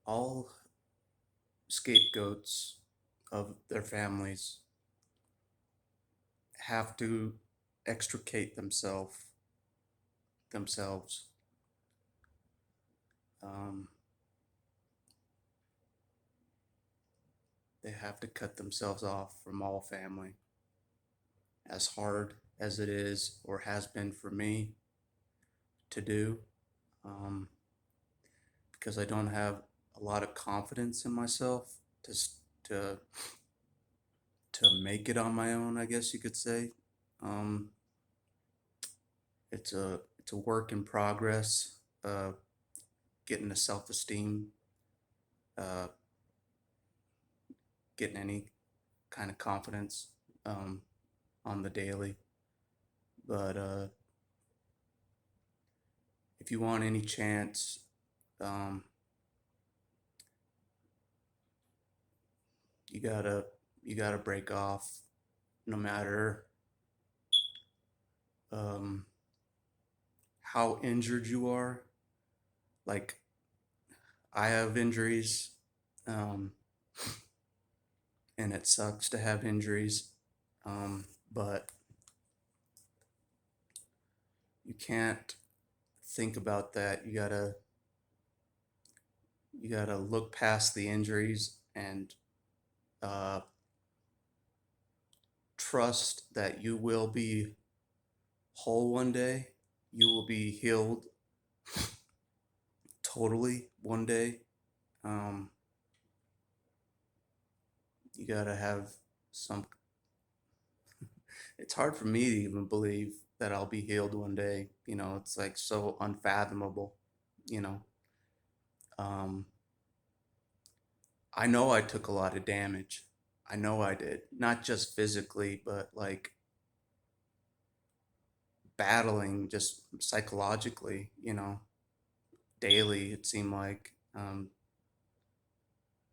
all scapegoats of their families have to extricate themselves. Um, they have to cut themselves off from all family. As hard as it is or has been for me to do, um, because I don't have a lot of confidence in myself to to make it on my own, I guess you could say. Um, it's a work in progress. Getting the self esteem, uh, getting any kind of confidence um, on the daily. But if you want any chance, um, you gotta you gotta break off, no matter um, how injured you are. Like, I have injuries, um, and it sucks to have injuries, but you can't think about that. You gotta look past the injuries and uh, trust that you will be whole one day. You will be healed totally one day. Um, you gotta have some. It's hard for me to even believe that I'll be healed one day. It's like so unfathomable. You know, um, I know I took a lot of damage. I know I did, not just physically, but like battling just psychologically. Daily. It seemed like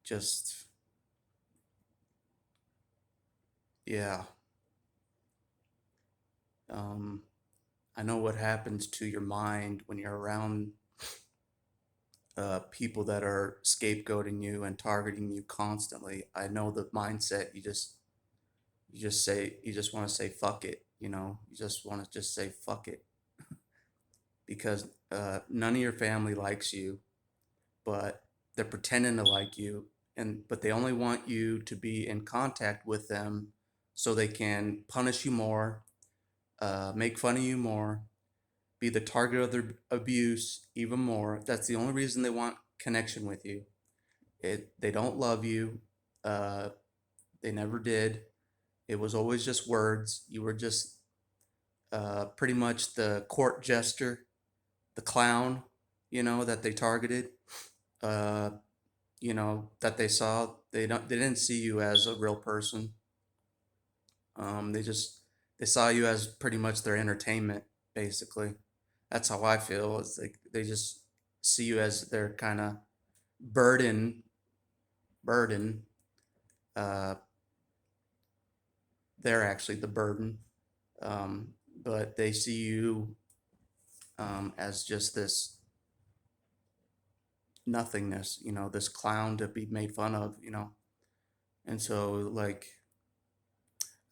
just yeah. Um, I know what happens to your mind when you're around people that are scapegoating you and targeting you constantly. I know the mindset. You just want to say fuck it. You just want to just say fuck it because none of your family likes you, but they're pretending to like you, but they only want you to be in contact with them so they can punish you more, make fun of you more, be the target of their abuse even more. That's the only reason they want connection with you. They don't love you. Uh, they never did. It was always just words. You were just pretty much the court jester, the clown, that they targeted. Uh, that they saw. They didn't see you as a real person. They saw you as pretty much their entertainment, basically. That's how I feel. It's like they just see you as their kind of burden. Burden. Uh, they're actually the burden, but they see you as just this nothingness. This clown to be made fun of. And so, like,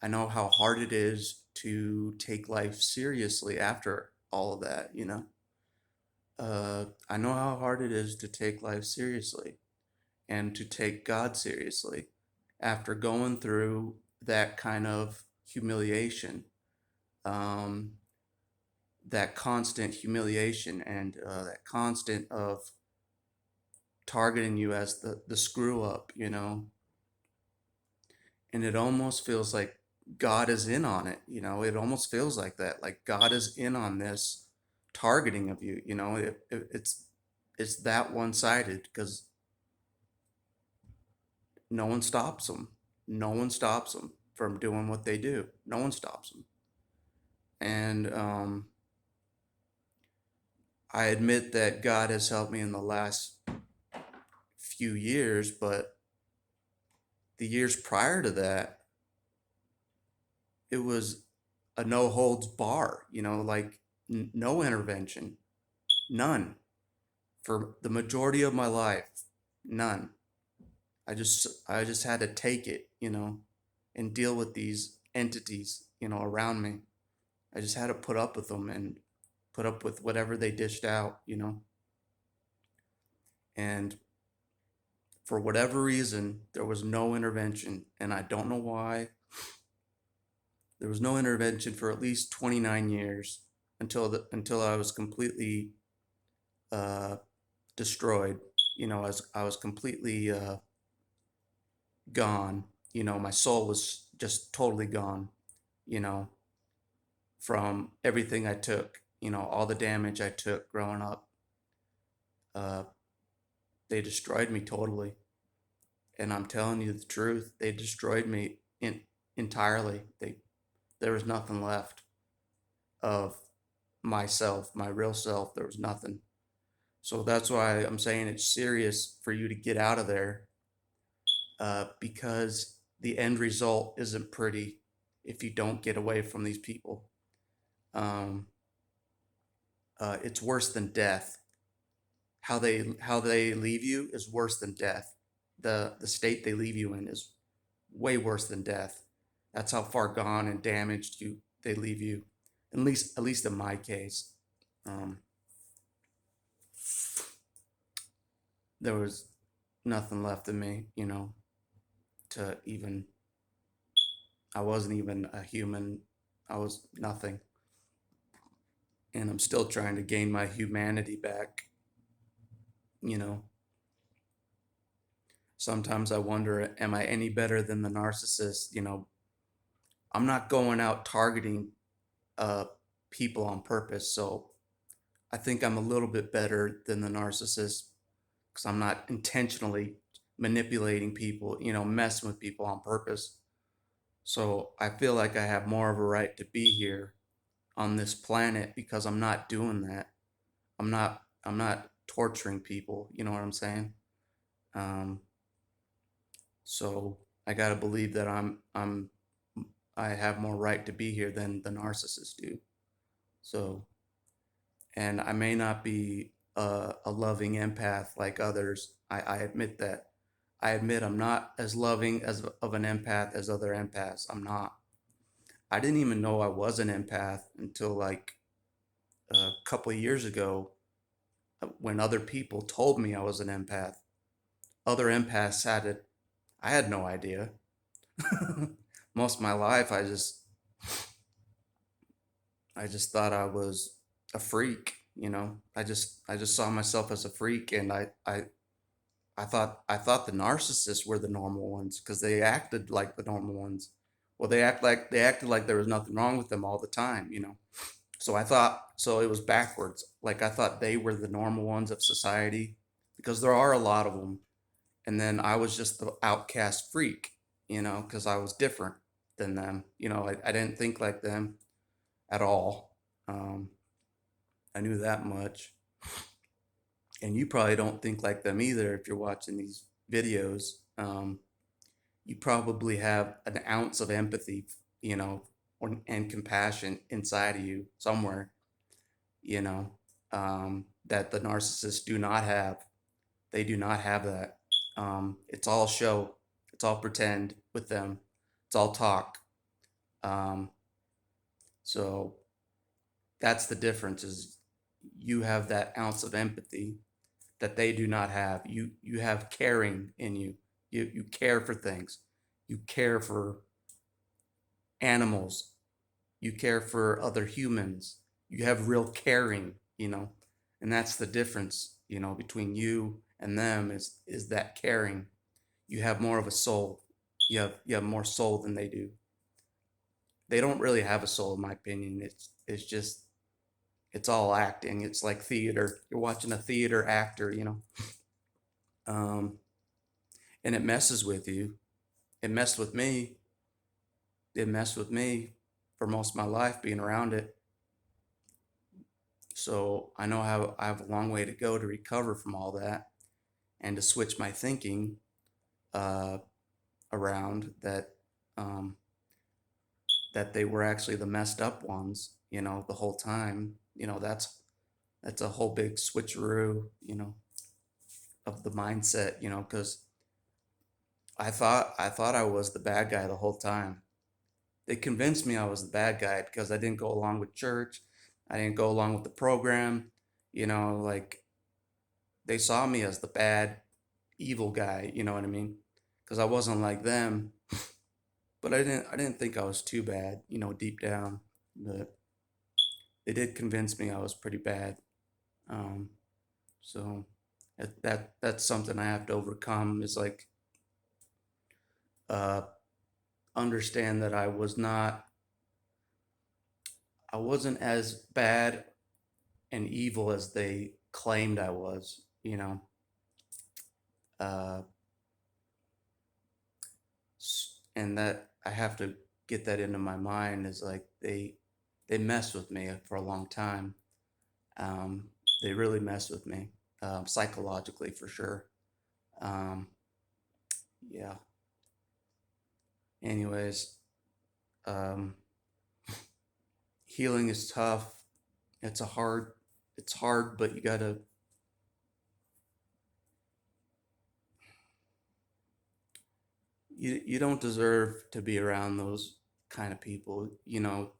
I know how hard it is to take life seriously after all of that. I know how hard it is to take life seriously and to take God seriously after going through that kind of humiliation, um, that constant humiliation, and that constant of targeting you as the screw up, and it almost feels like God is in on it. It almost feels like that, like God is in on this targeting of you. It's that one sided because no one stops them. No one stops them from doing what they do. No one stops them. And I admit that God has helped me in the last few years, but the years prior to that, it was a no holds bar, like no intervention, none for the majority of my life. None. I just had to take it, and deal with these entities, around me. I just had to put up with them and put up with whatever they dished out. And for whatever reason, there was no intervention, and I don't know why. There was no intervention for at least 29 years until I was completely uh, destroyed. I was completely gone. My soul was just totally gone. You know, from everything I took. All the damage I took growing up. Uh, they destroyed me totally, and I'm telling you the truth. They destroyed me entirely. There was nothing left of myself, my real self. There was nothing. So that's why I'm saying it's serious for you to get out of there, because the end result isn't pretty if you don't get away from these people. Um, it's worse than death. How they leave you is worse than death. The state they leave you in is way worse than death. That's how far gone and damaged they leave you. At least in my case. Um, there was nothing left of me, to even. I wasn't even a human. I was nothing, and I'm still trying to gain my humanity back. You know, Sometimes I wonder, am I any better than the narcissist? I'm not going out targeting uh, people on purpose, so I think I'm a little bit better than the narcissist because I'm not intentionally manipulating people, messing with people on purpose. So I feel like I have more of a right to be here on this planet because I'm not doing that. I'm not torturing people, you know what I'm saying? Um, so I gotta believe that I have more right to be here than the narcissists do. So, and I may not be a loving empath like others. I admit that. I admit I'm not as loving as of an empath as other empaths. I'm not. I didn't even know I was an empath until like a couple of years ago, when other people told me I was an empath. Other empaths had it. I had no idea. Most of my life, I just thought I was a freak. I just saw myself as a freak, and I thought the narcissists were the normal ones because they acted like the normal ones. Well, they acted like there was nothing wrong with them all the time. So it was backwards. Like I thought they were the normal ones of society because there are a lot of them. And then I was just the outcast freak, because I was different than them. I didn't think like them at all. Um, I knew that much. And you probably don't think like them either if you're watching these videos. You probably have an ounce of empathy, and compassion inside of you somewhere, that the narcissists do not have. They do not have that. It's all show. It's all pretend with them. It's all talk. Um, so that's the difference. Is you have that ounce of empathy that they do not have. You have caring in you. You care for things. You care for animals. You care for other humans. You have real caring. And that's the difference, between you and them is that caring. You have more of a soul. You have more soul than they do. They don't really have a soul, in my opinion. It's just it's all acting. It's like theater. You're watching a theater actor. Um, and it messes with you. It messed with me. It messed with me for most of my life being around it. So I know how I have a long way to go to recover from all that and to switch my thinking uh, around um, that they were actually the messed up ones, the whole time. That's a whole big switcheroo. of the mindset, because I thought I was the bad guy the whole time. They convinced me I was the bad guy because I didn't go along with church. I didn't go along with the program. Like they saw me as the bad, evil guy. You know what I mean? Because I wasn't like them, but I didn't think I was too bad. Deep down, but they did convince me I was pretty bad. Um, so that's something I have to overcome. Is like uh, understand that I wasn't as bad and evil as they claimed I was. Uh, and that I have to get that into my mind is like they messed with me for a long time. Um, they really messed with me psychologically for sure. Um, yeah. Anyways, um, healing is tough. It's a hard. It's hard, but you don't deserve to be around those kind of people. You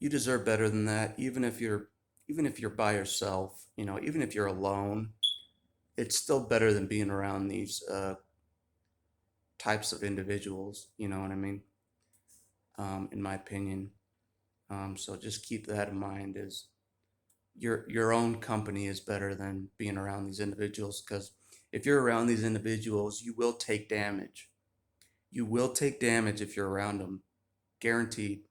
deserve better than that. Even if you're by yourself, even if you're alone, it's still better than being around these types of individuals. You know what I mean? In my opinion. So just keep that in mind. Is your own company is better than being around these individuals, because if you're around these individuals, you will take damage. You will take damage if you're around them, guaranteed.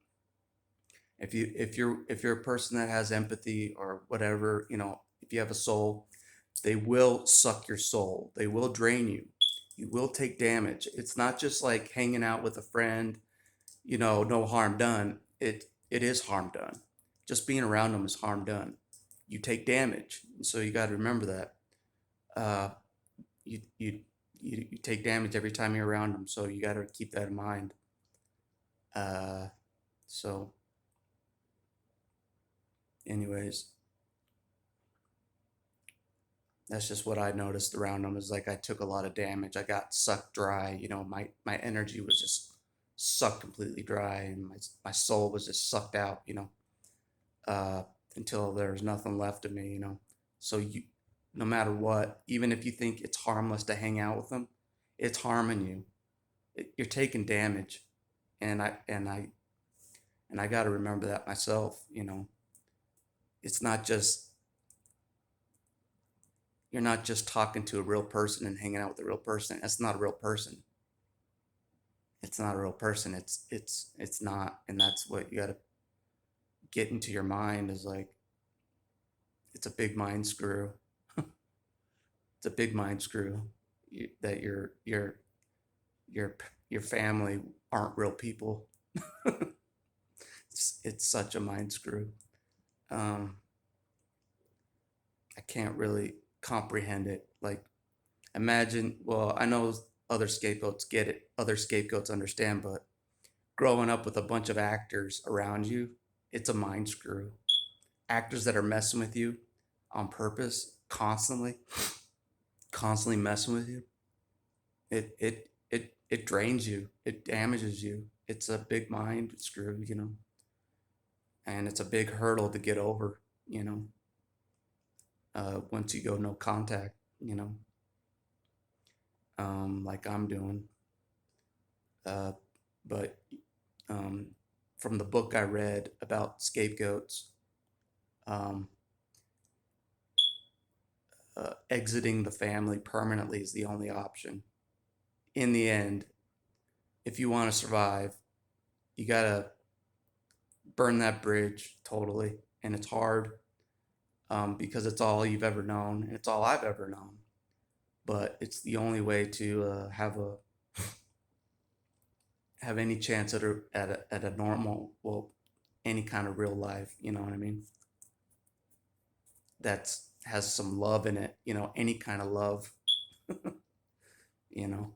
If you're a person that has empathy or whatever, if you have a soul, they will suck your soul. They will drain you. You will take damage. It's not just like hanging out with a friend, no harm done. It is harm done. Just being around them is harm done. You take damage, so you got to remember that. Uh, you, you you take damage every time you're around them, so you got to keep that in mind. Uh, so, anyways, that's just what I noticed around them. Is like I took a lot of damage. I got sucked dry. My energy was just sucked completely dry, and my soul was just sucked out. Uh, until there's nothing left of me. So no matter what, even if you think it's harmless to hang out with them, it's harming you. You're taking damage, and I got to remember that myself. It's not just you're not just talking to a real person and hanging out with a real person. That's not a real person. It's not a real person. It's not, and that's what you got to get into your mind. Is like it's a big mind screw. It's a big mind screw that your your family aren't real people. It's such a mind screw. Um, I can't really comprehend it. Like, imagine. Well, I know other scapegoats get it. Other scapegoats understand, but growing up with a bunch of actors around you, it's a mind screw. Actors that are messing with you on purpose, constantly messing with you. It drains you. It damages you. It's a big mind screw, and it's a big hurdle to get over. Once you go no contact, like I'm doing. Uh, but um, from the book I read about scapegoats, um, exiting the family permanently is the only option. In the end, if you want to survive, you gotta burn that bridge totally, and it's hard because it's all you've ever known, and it's all I've ever known. But it's the only way to have any chance at a normal, well, any kind of real life. You know what I mean? That's has some love in it. Any kind of love. You know,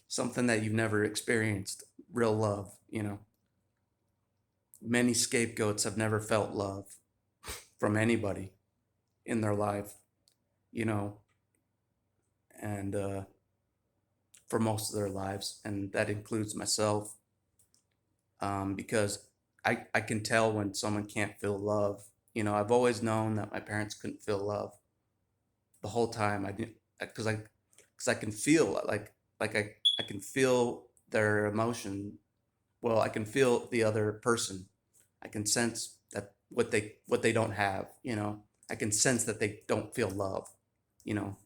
something that you've never experienced. Real love. Many scapegoats have never felt love from anybody in their life. you know, and for most of their lives, and that includes myself, because I can tell when someone can't feel love. You know, I've always known that my parents couldn't feel love the whole time. I didn't, because I can feel like I can feel their emotion. Well, I can feel the other person. I can sense that what they don't have. You know, I can sense that they don't feel love. You know,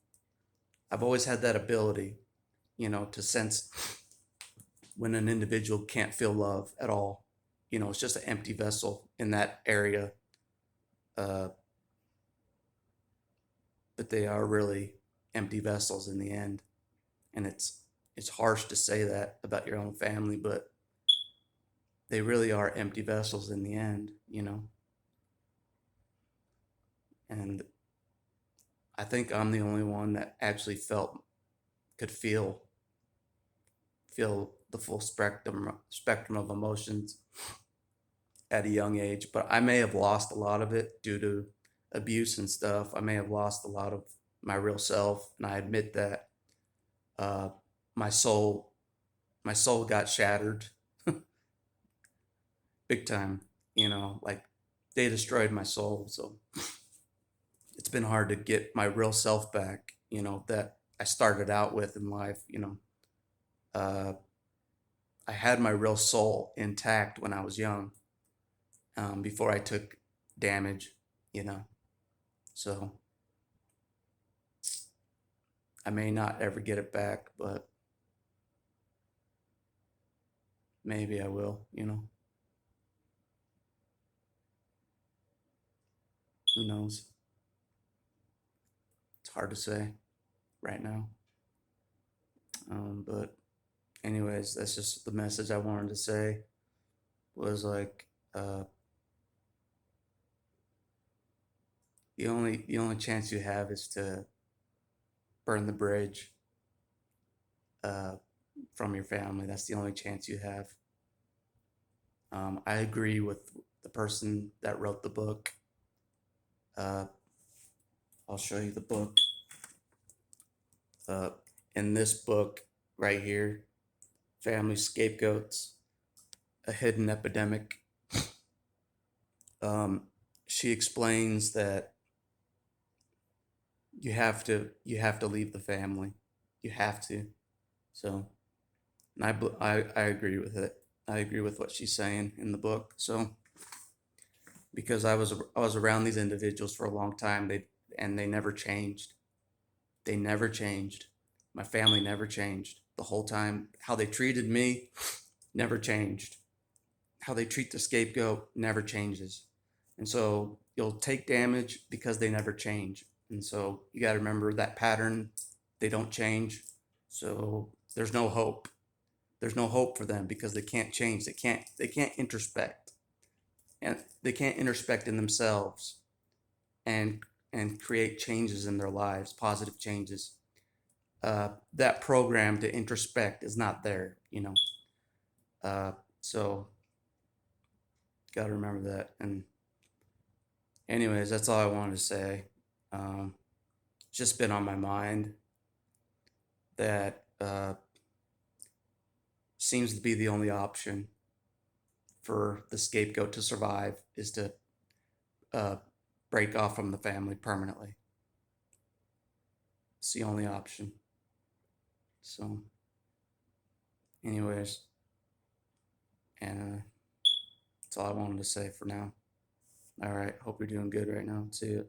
I've always had that ability. You know, to sense when an individual can't feel love at all. You know, it's just an empty vessel in that area. Uh, but they are really empty vessels in the end. And it's harsh to say that about your own family, but they really are empty vessels in the end, you know. And I think I'm the only one that actually could feel the full spectrum of emotions at a young age. But I may have lost a lot of it due to abuse and stuff. I may have lost a lot of my real self, and I admit that. uh, my soul my soul got shattered big time, you know, like they destroyed my soul. So it's been hard to get my real self back, you know, that I started out with in life. You know, uh, I had my real soul intact when I was young, before I took damage, you know. So I may not ever get it back, but maybe I will, you know. Who knows? It's hard to say right now. But anyways, that's just the message I wanted to say. Was like, uh, the only chance you have is to burn the bridge, uh, from your family. That's the only chance you have. I agree with the person that wrote the book. Uh, I'll show you the book. Uh, in this book right here, Family Scapegoats, a Hidden Epidemic, um, she explains that you have to leave the family. You have to. So, and I agree with it. I agree with what she's saying in the book. So, because I was around these individuals for a long time, they never changed. They never changed. My family never changed the whole time. How they treated me never changed. How they treat the scapegoat never changes. And so you'll take damage because they never change. And so you got to remember that pattern. They don't change. So there's no hope. There's no hope for them because they can't change. They can't introspect. And they can't introspect in themselves and create changes in their lives, positive changes. That program to introspect is not there, you know. So got to remember that. And anyways, that's all I wanted to say. It's just been on my mind that, seems to be the only option for the scapegoat to survive is to, uh, break off from the family permanently. It's the only option. So, anyways, and that's all I wanted to say for now. All right. Hope you're doing good right now. See you.